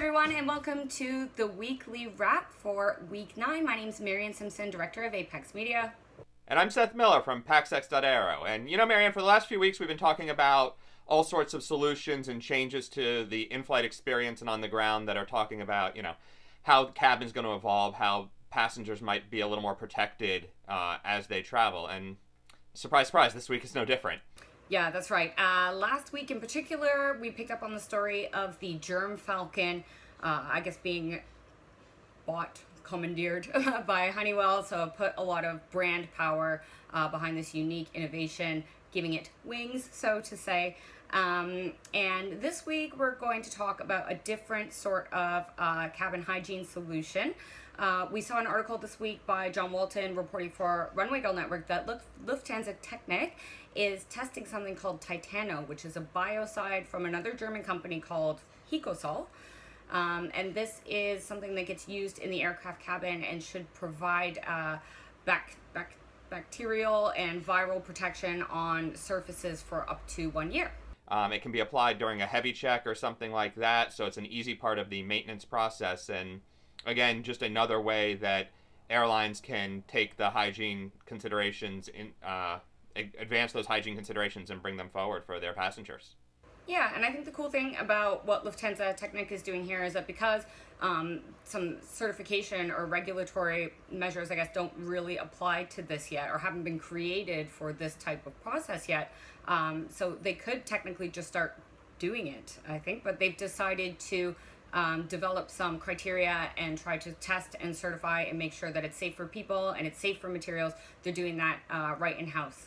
everyone, and welcome to the weekly wrap for week 9. My name is Maryann Simson, director of Apex Media. And I'm Seth Miller from PaxX.aero. And Maryann, for the last few weeks we've been talking about all sorts of solutions and changes to the in-flight experience and on the ground that are talking about, how the cabin's going to evolve, how passengers might be a little more protected as they travel. And surprise, surprise, this week is no different. Yeah, that's right. Last week in particular, we picked up on the story of the Germ Falcon, being commandeered by Honeywell. So it put a lot of brand power behind this unique innovation, giving it wings, so to say. And this week, we're going to talk about a different sort of cabin hygiene solution. We saw an article this week by John Walton reporting for Runway Girl Network that Lufthansa Technik is testing something called TiTANO, which is a biocide from another German company called HECOSOL. And this is something that gets used in the aircraft cabin and should provide bacterial and viral protection on surfaces for up to 1 year. It can be applied during a heavy check or something like that, so it's an easy part of the maintenance process. And again, just another way that airlines can take the hygiene considerations advance those hygiene considerations and bring them forward for their passengers. Yeah, and I think the cool thing about what Lufthansa Technik is doing here is that because some certification or regulatory measures, don't really apply to this yet or haven't been created for this type of process yet, so they could technically just start doing it, I think, but they've decided to develop some criteria and try to test and certify and make sure that it's safe for people and it's safe for materials. They're doing that right in-house.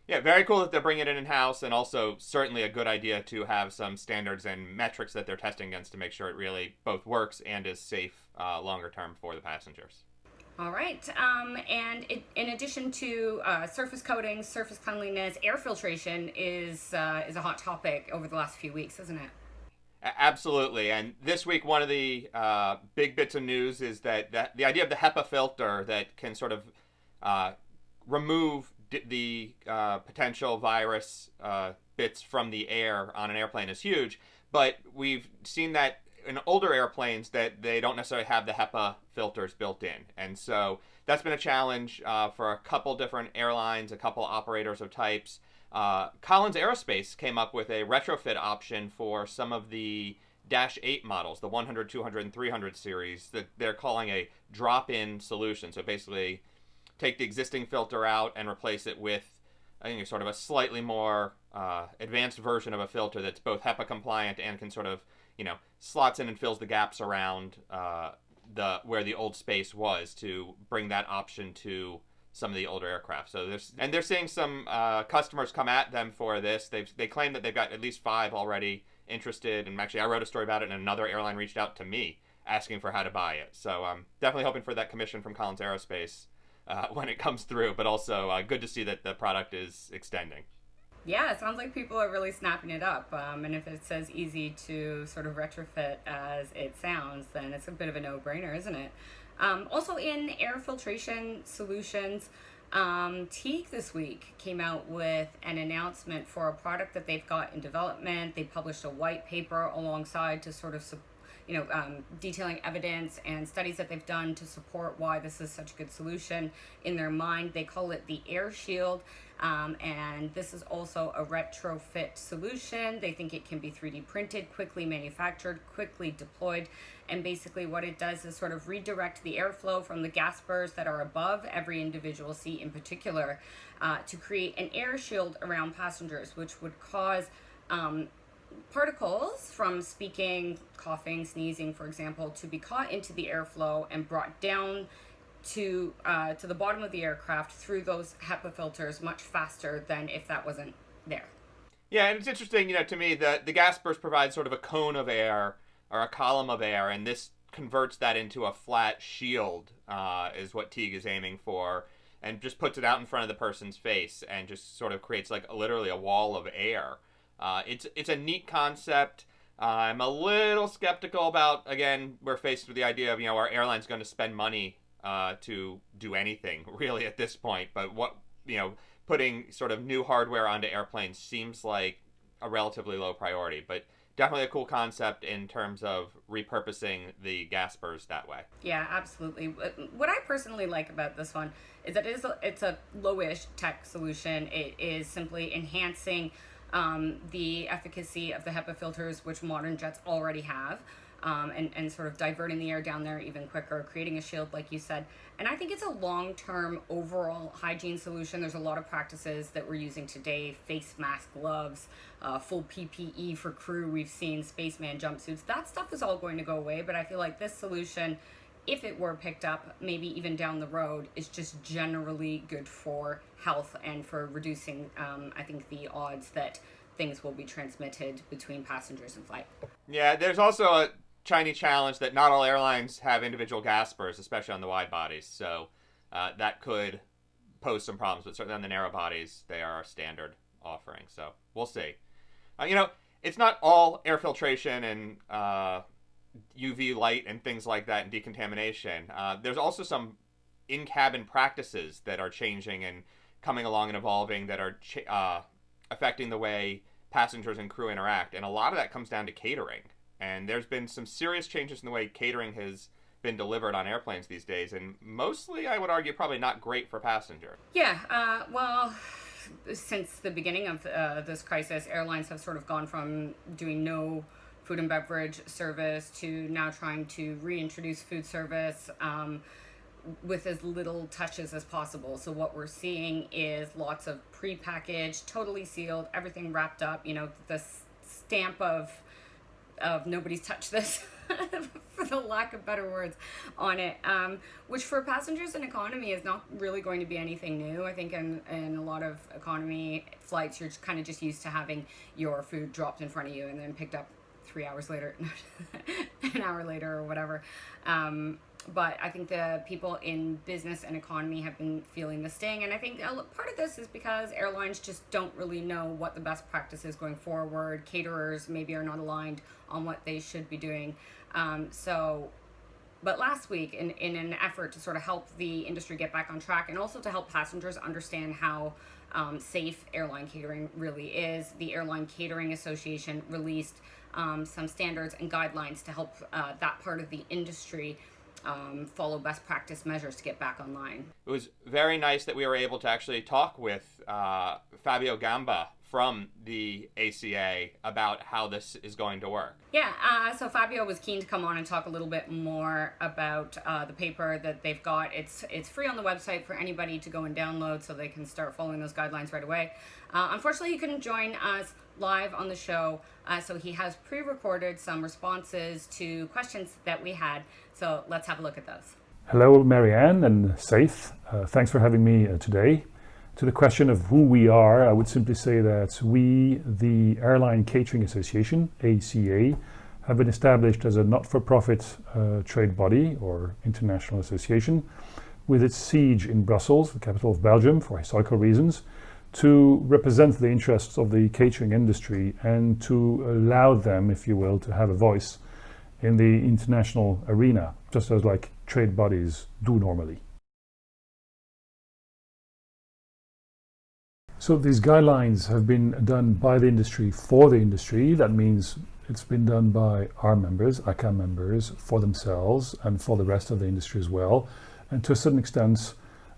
Yeah, very cool that they're bringing it in-house, and also certainly a good idea to have some standards and metrics that they're testing against to make sure it really both works and is safe longer term for the passengers. All right, and in addition to surface coatings, surface cleanliness, air filtration is a hot topic over the last few weeks, isn't it? Absolutely, and this week one of the big bits of news is that the idea of the HEPA filter that can sort of remove the potential virus bits from the air on an airplane is huge, but we've seen that in older airplanes that they don't necessarily have the HEPA filters built in, and so that's been a challenge for a couple different airlines, a couple operators of types. Collins Aerospace came up with a retrofit option for some of the Dash 8 models, the 100, 200, and 300 series, that they're calling a drop-in solution. So basically take the existing filter out and replace it with, I think, sort of a slightly more advanced version of a filter that's both HEPA compliant and can sort of, slots in and fills the gaps around where the old space was to bring that option to some of the older aircraft. So they're seeing some customers come at them for this. They claim that they've got at least 5 already interested, and actually I wrote a story about it, and another airline reached out to me asking for how to buy it. So I'm definitely hoping for that commission from Collins Aerospace when it comes through, but also good to see that the product is extending. Yeah, it sounds like people are really snapping it up. And if it's as easy to sort of retrofit as it sounds, then it's a bit of a no-brainer, isn't it? Also in air filtration solutions, Teague this week came out with an announcement for a product that they've got in development. They published a white paper alongside to sort of detailing evidence and studies that they've done to support why this is such a good solution in their mind. They call it the Air Shield, and this is also a retrofit solution. They think it can be 3D printed, quickly manufactured, quickly deployed, and basically what it does is sort of redirect the airflow from the gaspers that are above every individual seat in particular to create an air shield around passengers, which would cause particles from speaking, coughing, sneezing, for example, to be caught into the airflow and brought down to the bottom of the aircraft through those HEPA filters much faster than if that wasn't there. Yeah, and it's interesting, to me, that the gaspers provide sort of a cone of air or a column of air, and this converts that into a flat shield, is what Teague is aiming for, and just puts it out in front of the person's face and just sort of creates literally a wall of air. It's a neat concept. I'm a little skeptical about, again, we're faced with the idea of, our airline's going to spend money to do anything really at this point. But putting sort of new hardware onto airplanes seems like a relatively low priority. But definitely a cool concept in terms of repurposing the gaspers that way. Yeah, absolutely. What I personally like about this one is that it's a lowish tech solution. It is simply enhancing the efficacy of the HEPA filters, which modern jets already have, and sort of diverting the air down there even quicker, creating a shield, like you said. And I think it's a long-term overall hygiene solution. There's a lot of practices that we're using today: face mask, gloves, full PPE for crew. We've seen spaceman jumpsuits. That stuff is all going to go away, but I feel like this solution, if it were picked up, maybe even down the road, is just generally good for health and for reducing, I think, the odds that things will be transmitted between passengers in flight. Yeah, there's also a Chinese challenge that not all airlines have individual gaspers, especially on the wide bodies. So that could pose some problems, but certainly on the narrow bodies, they are a standard offering. So we'll see. It's not all air filtration and UV light and things like that and decontamination. There's also some in-cabin practices that are changing and coming along and evolving that are affecting the way passengers and crew interact. And a lot of that comes down to catering. And there's been some serious changes in the way catering has been delivered on airplanes these days. And mostly, I would argue, probably not great for passengers. Yeah, well, since the beginning of this crisis, airlines have sort of gone from doing no food and beverage service to now trying to reintroduce food service with as little touches as possible. So what we're seeing is lots of pre-packaged, totally sealed, everything wrapped up, the stamp of nobody's touched this, for the lack of better words, on it, which for passengers in economy is not really going to be anything new. I think in a lot of economy flights, you're kind of just used to having your food dropped in front of you and then picked up 3 hours later, an hour later or whatever. But I think the people in business and economy have been feeling the sting. And I think part of this is because airlines just don't really know what the best practice is going forward. Caterers maybe are not aligned on what they should be doing. But last week, in an effort to sort of help the industry get back on track and also to help passengers understand how safe airline catering really is, the Airline Catering Association released some standards and guidelines to help that part of the industry follow best practice measures to get back online. It was very nice that we were able to actually talk with Fabio Gamba from the ACA about how this is going to work. Yeah, so Fabio was keen to come on and talk a little bit more about the paper that they've got. It's free on the website for anybody to go and download so they can start following those guidelines right away. Unfortunately, he couldn't join us live on the show, so he has pre-recorded some responses to questions that we had. So let's have a look at those. Hello, Maryann and Seth. Thanks for having me today. To the question of who we are, I would simply say that we, the Airline Catering Association, ACA, have been established as a not-for-profit trade body or international association with its siege in Brussels, the capital of Belgium, for historical reasons, to represent the interests of the catering industry and to allow them, if you will, to have a voice in the international arena, just as like trade bodies do normally. So these guidelines have been done by the industry for the industry. That means it's been done by our members, ACA members, for themselves and for the rest of the industry as well, and to a certain extent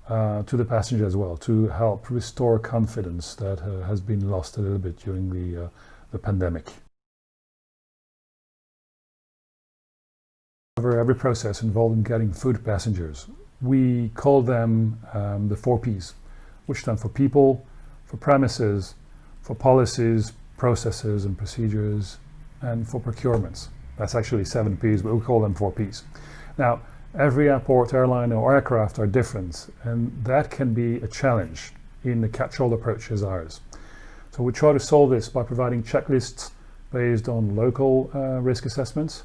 to the passenger as well, to help restore confidence that has been lost a little bit during the pandemic. Every process involved in getting food to passengers, we call them the 4 Ps, which stand for people, for premises, for policies, processes and procedures, and for procurements. That's actually 7 Ps, but we call them 4 Ps. Now, every airport, airline or aircraft are different, and that can be a challenge in a catch-all approach as ours. So we try to solve this by providing checklists based on local risk assessments,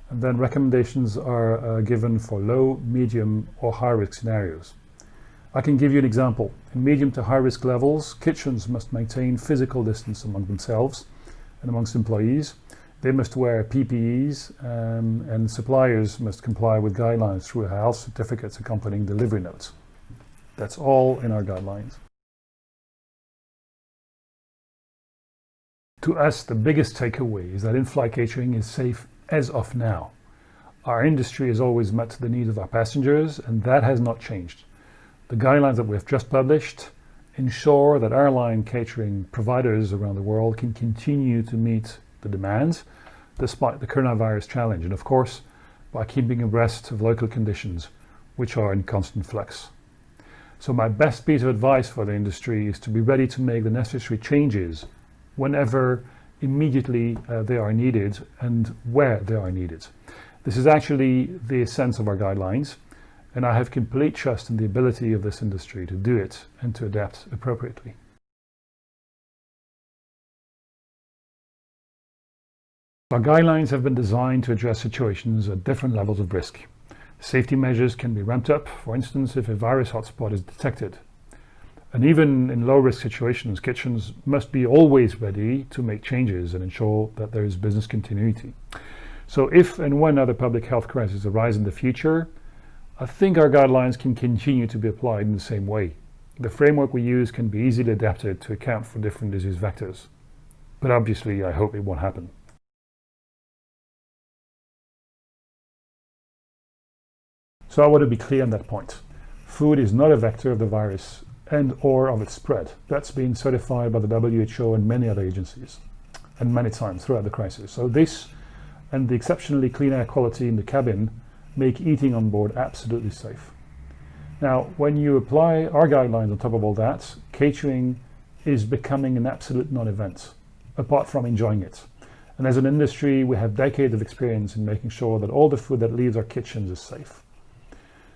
and then recommendations are given for low, medium or high risk scenarios. I can give you an example. In medium to high risk levels, kitchens must maintain physical distance among themselves and amongst employees. They must wear PPEs and suppliers must comply with guidelines through health certificates accompanying delivery notes. That's all in our guidelines. To us, the biggest takeaway is that in-flight catering is safe as of now. Our industry has always met the needs of our passengers, and that has not changed. The guidelines that we have just published ensure that airline catering providers around the world can continue to meet the demands despite the coronavirus challenge, and of course, by keeping abreast of local conditions, which are in constant flux. So my best piece of advice for the industry is to be ready to make the necessary changes whenever immediately they are needed and where they are needed. This is actually the essence of our guidelines, and I have complete trust in the ability of this industry to do it and to adapt appropriately. Our guidelines have been designed to address situations at different levels of risk. Safety measures can be ramped up, for instance, if a virus hotspot is detected. And even in low-risk situations, kitchens must be always ready to make changes and ensure that there is business continuity. So if and when other public health crises arise in the future, I think our guidelines can continue to be applied in the same way. The framework we use can be easily adapted to account for different disease vectors. But obviously, I hope it won't happen. So I want to be clear on that point. Food is not a vector of the virus and or of its spread. That's been certified by the WHO and many other agencies, and many times throughout the crisis. So this and the exceptionally clean air quality in the cabin make eating on board absolutely safe. Now, when you apply our guidelines on top of all that, catering is becoming an absolute non-event, apart from enjoying it. And as an industry, we have decades of experience in making sure that all the food that leaves our kitchens is safe.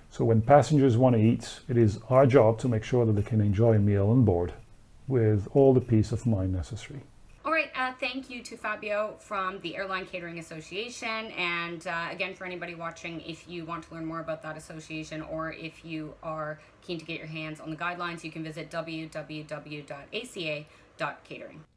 So when passengers want to eat, it is our job to make sure that they can enjoy a meal on board with all the peace of mind necessary. All right, thank you to Fabio from the Airline Catering Association. And again, for anybody watching, if you want to learn more about that association or if you are keen to get your hands on the guidelines, you can visit www.aca.catering.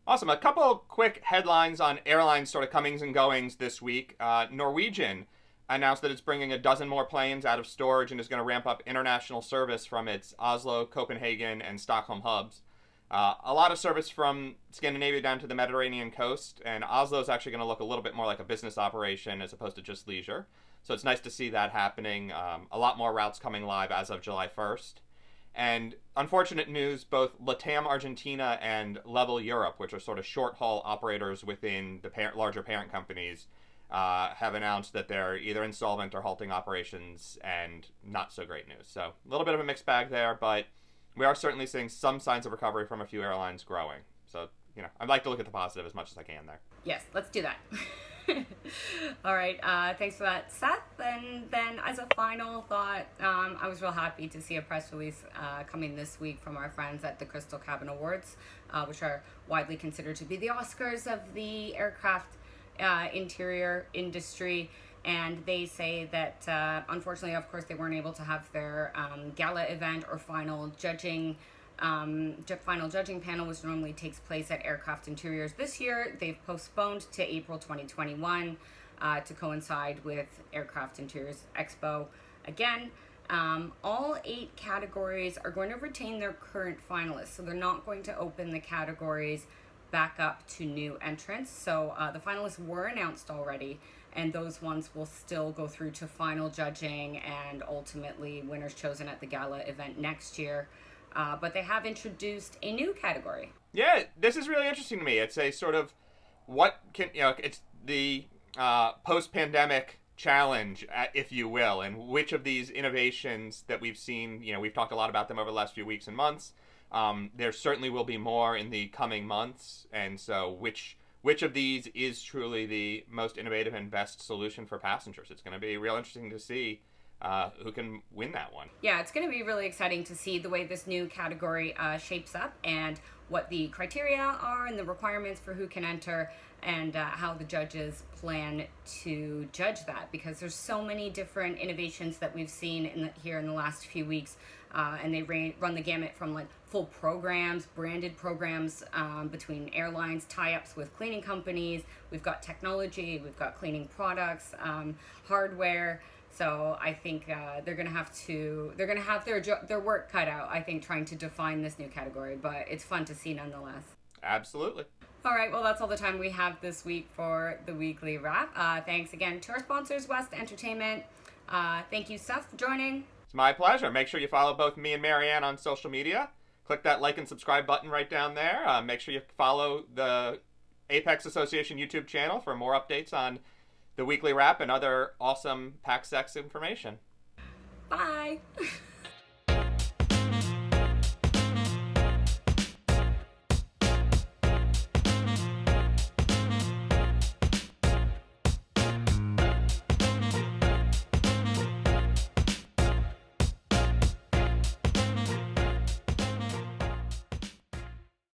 Awesome. A couple quick headlines on airlines sort of comings and goings this week. Norwegian announced that it's bringing a dozen more planes out of storage and is going to ramp up international service from its Oslo, Copenhagen, and Stockholm hubs. A lot of service from Scandinavia down to the Mediterranean coast, and Oslo is actually going to look a little bit more like a business operation as opposed to just leisure. So it's nice to see that happening. A lot more routes coming live as of July 1st. And unfortunate news, both LATAM Argentina and Level Europe, which are sort of short-haul operators within the larger parent companies, have announced that they're either insolvent or halting operations, and not so great news. So a little bit of a mixed bag there, but we are certainly seeing some signs of recovery from a few airlines growing. So, I'd like to look at the positive as much as I can there. Yes, let's do that. All right, thanks for that, Seth. And then as a final thought, I was real happy to see a press release coming this week from our friends at the Crystal Cabin Awards, which are widely considered to be the Oscars of the aircraft interior industry. And they say that unfortunately, of course, they weren't able to have their gala event or final judging panel, which normally takes place at Aircraft Interiors this year. They've postponed to April 2021 to coincide with Aircraft Interiors Expo again. All 8 categories are going to retain their current finalists, so they're not going to open the categories back up to new entrants. So the finalists were announced already, and those ones will still go through to final judging and ultimately winners chosen at the gala event next year. But they have introduced a new category. Yeah, this is really interesting to me. It's a sort of it's the post-pandemic challenge, if you will, and which of these innovations that we've seen, we've talked a lot about them over the last few weeks and months. There certainly will be more in the coming months, and so which of these is truly the most innovative and best solution for passengers? It's going to be real interesting to see who can win that one. Yeah, it's going to be really exciting to see the way this new category shapes up and what the criteria are and the requirements for who can enter, and how the judges plan to judge that, because there's so many different innovations that we've seen here in the last few weeks, and they run the gamut from like full programs, branded programs between airlines, tie-ups with cleaning companies. We've got technology, we've got cleaning products, hardware. So I think they're gonna have their work cut out, I think, trying to define this new category, but it's fun to see nonetheless. Absolutely. All right, well, that's all the time we have this week for the weekly wrap. Thanks again to our sponsors, West Entertainment. Thank you, Seth, for joining. It's my pleasure. Make sure you follow both me and Maryann on social media. Click that like and subscribe button right down there. Make sure you follow the Apex Association YouTube channel for more updates on the weekly wrap and other awesome PAX information. Bye.